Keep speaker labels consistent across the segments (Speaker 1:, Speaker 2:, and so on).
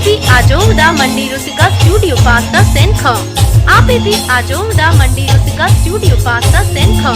Speaker 1: भी आजो दा मंडी रुसिका स्टूडियो पास्ता सेन ख आपे भी आजो दा मंडी रुसिका स्टूडियो पास्ता सेन ख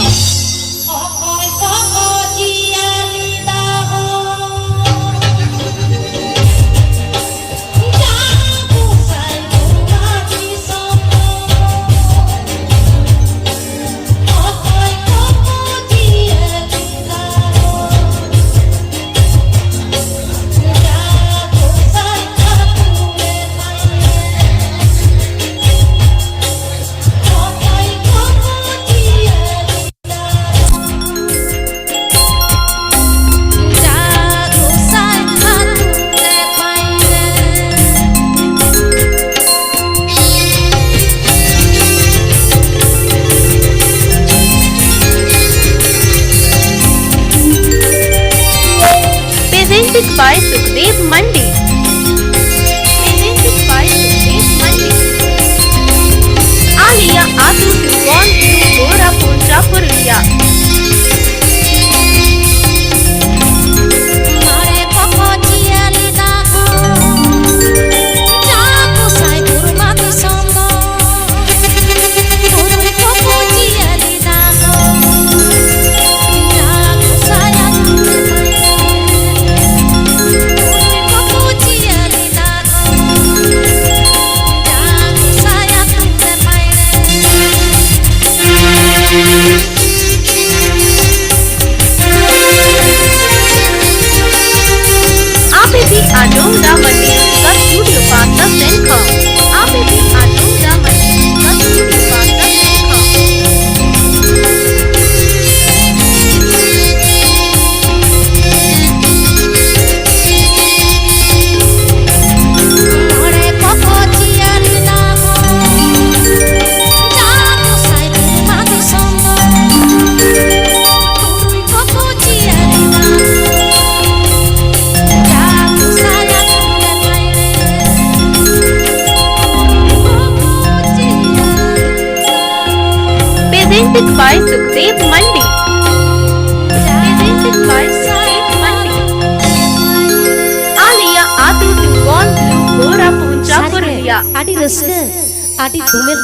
Speaker 1: Presented by Sukhdev Mandi. Presented by Sukhdev Mandi. Aliya Atu to Gone to Gora Punja Purulia. आजो दा मंडी रुसिका स्टूडियो पास्ता सेन ख आपे भी आजो दा मंडी रुसिका स्टूडियो पास्ता सेन ख Presented by Sukhdev Mandi. Presented by Sukhdev Mandi. Aliya Atu to Gone to Gora Punja Purulia.
Speaker 2: Adi Raska, Adi Dumel.